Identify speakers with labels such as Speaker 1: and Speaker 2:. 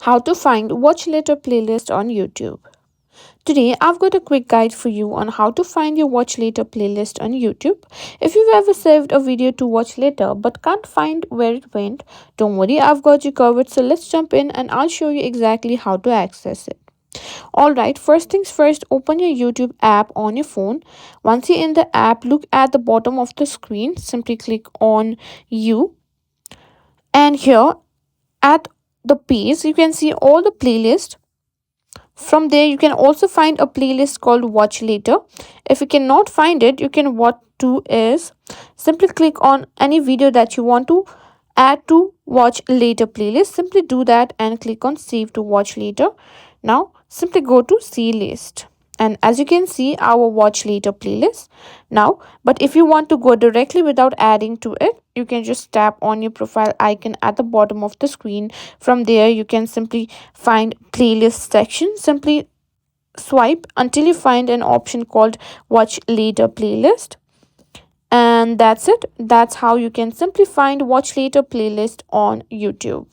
Speaker 1: How to find watch later playlist on YouTube. Today, I've got a quick guide for you on how to find your watch later playlist on YouTube. If you've ever saved a video to watch later but can't find where it went, don't worry, I've got you covered. So let's jump in and I'll show you exactly how to access it. Alright, first things first, open your YouTube app on your phone. Once you're in the app, look at the bottom of the screen. Simply click on You, and here at the page you can see all the playlist. From there you can also find a playlist called watch later. If you cannot find it, you can what do is simply click on any video that you want to add to watch later playlist. Simply do that and click on save to watch later. Now simply go to see list, and as you can see our watch later playlist now. But if you want to go directly without adding to it, you can just tap on your profile icon at the bottom of the screen. From there you can simply find playlist section. Simply swipe until you find an option called watch later playlist, and that's it. That's how you can simply find watch later playlist on YouTube.